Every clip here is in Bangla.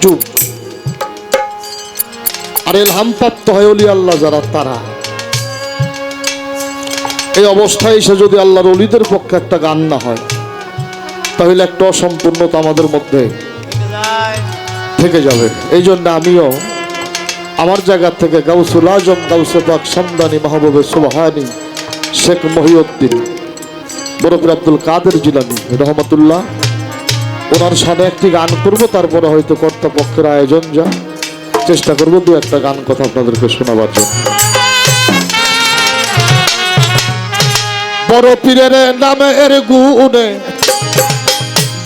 যুগ আর ইলহামপ্রাপ্ত হয় ওলি আল্লাহ যারা, তারা এই অবস্থায় এসে যদি আল্লাহর ওলিদের পক্ষে একটা গান না হয় তাহলে একটা অসম্পূর্ণতা আমাদের মধ্যে থেকে যাবে। এই জন্য আমিও আমার জায়গা থেকে গাউসুল আজম গাউসে পাক সমদানি মাহবুবে সুবহানি শেখ মহিউদ্দিন বরফির আব্দুল কাদের জিলানী রহমতুল্লাহ ওনার সাথে একটি গান করব, তারপরে হয়তো কর্তাপক্ষের আয়োজন যা চেষ্টা করবো দু একটা গান কথা আপনাদেরকে শোনাবার জন্য। বড় পীরের নামে এর গুণে,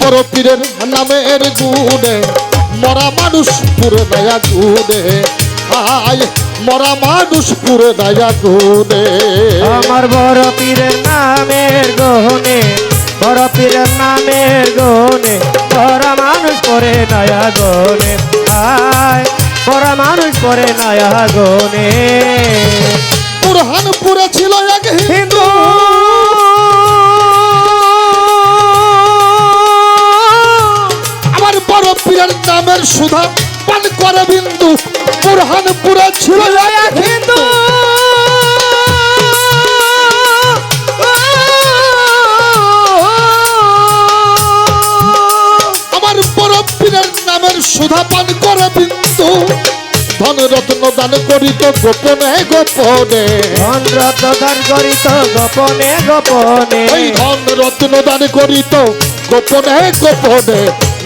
বড় পীরের নামে এর গুণে মরা মানুষ পুরে নয়া গুণে, আয় মরা মানুষ পুরে নয়া গুণে। আমার বড় পীরের নামের গুণে, বড় পীরের নামের গুণে মরা মানুষ পরে নয়া গুণে, আয় মরা মানুষ পরে নয়া গুণে। বুরহানপুরে ছিল এক হিন্দু, আমার বড় পীরের নামের সুধা পান করে বিন্দু। বুরহানপুরে ছিল এক হিন্দু, আমার বড় পীরের নামের সুধা পান করে বিন্দু। ধন রত্ন দান করিত গোপনে গোপনে, ধন রত্ন দান করিত গোপনে গোপনে, ওই ধন রত্ন দান করিত গোপনে গোপনে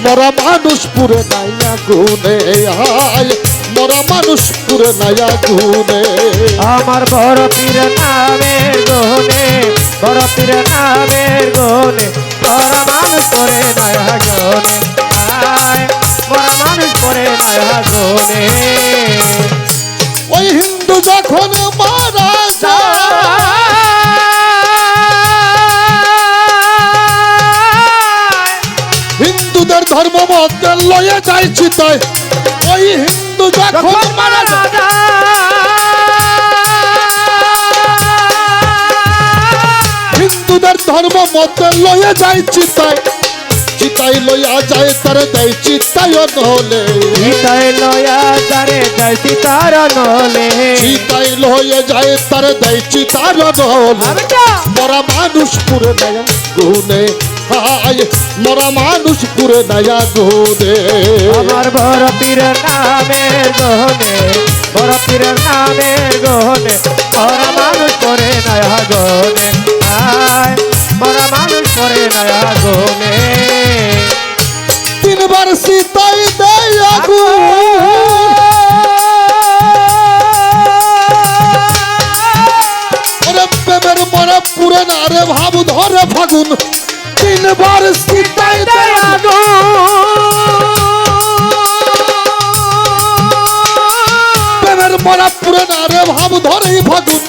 মরা মানুষ পুরে নাইয়া গুনে, হায় মরা মানুষ পুরে নাইয়া গুনে। আমার বড় পীরের নামের গুণে, বড় পীরের নামের গুণে মরা মানুষ পরে নয়া গুণে, আয় মরা মানুষ পরে নয়া গুণে। ওই হিন্দু যখন মারা যায়, হিন্দুদের ধর্ম মধ্যে লয়ে যায় চিতায়। ওই হিন্দু যখন মারা যায়, হিন্দুদের ধর্ম মধ্যে লয়ে যায় চিতায়। চিতাই লইয়া যায় তারে দেয় চিতায় নলে, চিতাই লয়া তারে দেয় চিতার নলে, চিতাই লইয়া যায় তারে দেয় চিতার নলে। মরা মানুষ পুরে নয়া গুনে, হায় মরা মানুষ পুরে নয়া গুনে। আমার বড় পীরের নামের গুণে, বড় পীরের নামের গুণে মরা মানুষ পরে নয়া গুণে, আয় মরা মানুষ পরে নয়া গুণে। তিনবার সীতাই দেয় আগুন, ওরে প্রেমের মরা পুরে না রে ভাব ধরে ফাগুন। তিনবার সীতাই দেয় প্রেমের মরা পুরে না রে ভাব ধরেই ফাগুন।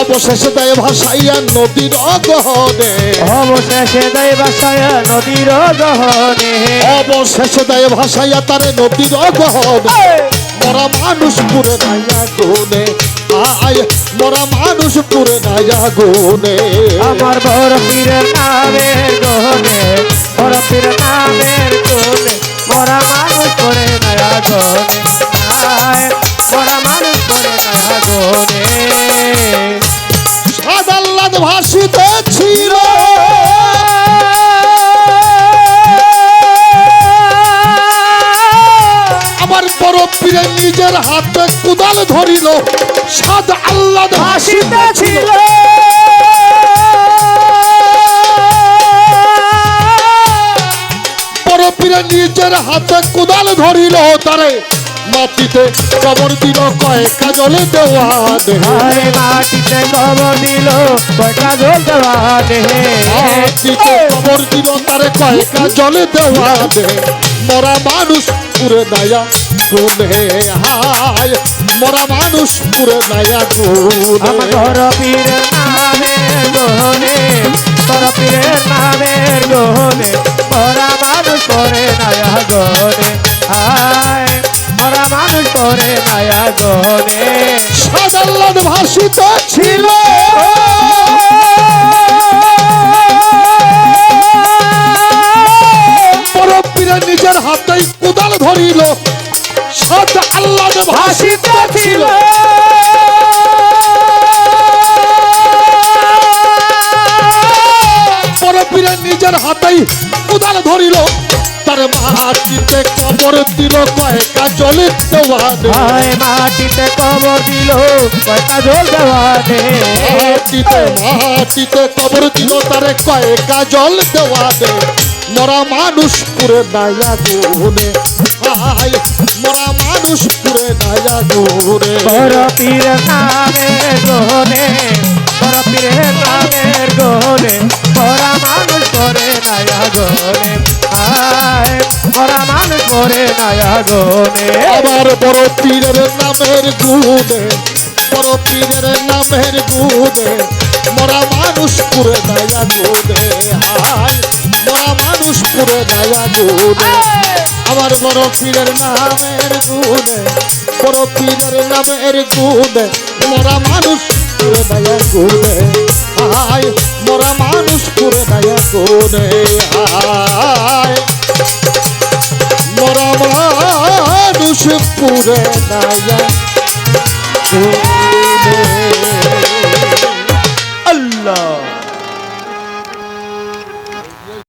অবশেষে দেয় ভাসাইয়া নদীর অগহনে, অবশেষে দেয় ভাসায়া নদীর গহনে, অবশেষে দেয় ভাসাইয়া তারে নদীর অগহনে। মরা মানুষ পুরে নাইয়া গুনে, আয় মরা মানুষ পুরে নাইয়া গুনে। আমার বড় পীরের নামের গুণে, বড় পীরের নামের গুণে মরা মানুষ পরে নয়া গুণে, আয় মরা মানুষ পরে নয়া গুণে। সাদাল্লাদ ভাসিতে ছিল, আমার বড় পীরের নিজের হাতে কুদাল ধরিল। সাদ আল্লাদ ভাসিতে ছিল, বড় পীরের নিজের হাতে কুদাল ধরিল। তারে মাটিতে কবর দিল কয়েকা জলে দেওয়া দেহে, আরে মাটিতে কবর দিল কয়টা জল দেওয়া দেহে, মাটিতে কবর দিল তারে কয়েকা জলে দেওয়া দেহে। মরা মানুষ পুরে নয়া গুনে, হায় মরা মানুষ পুরে নয়া আমার গুনে। বড় পীরের নামের গুণে, বড় পীরের নামের গুণে মরা মানুষ পরে নয়া গুণে, আয় মরা মানুষ পরে নয়া গুণে। সাদাল্লাদ ভাসিতে ছিল, বড় পীরের পীরে নিজের হাতেই কোদাল ধরিল সৎ আল্লাহ ভাসিত ছিল বড় পীরে নিজের হাতেই কোদাল ধরিল তার মাটিতে কবর দিল কয়েকা জলের দেওয়ানে হায় মাটিতে কবর দিল কয়টা জল দেওয়ানে মাটিতে কবর দিল তারে কয়েকা জল দেওয়ানে মরা মানুষ পুরে নাইয়া গুনে হায় মরা মানুষ পুরে নাইয়া গুনে বড় পীরের নামের গহনে বড় পীরের নামের গহনে বড় মানুষ করে নায়া গহনে হায় বড় মানুষ করে নায়া গহনে আবার বড় পীরের নামের গুনে বড় পীরের নামের গুনে মরা মানুষ পুরে নাইয়া গুনে হায় মরা মানুষ পুরে নাইয়া গুনে আমার বড় পীরের নামের গুনে বড় পীরের নামের গুনে মরা মানুষ পুরে নাইয়া গুনে হায় মরা মানুষ পুরে নাইয়া গুনে হায় মরা মানুষ পুরে নাইয়া গুনে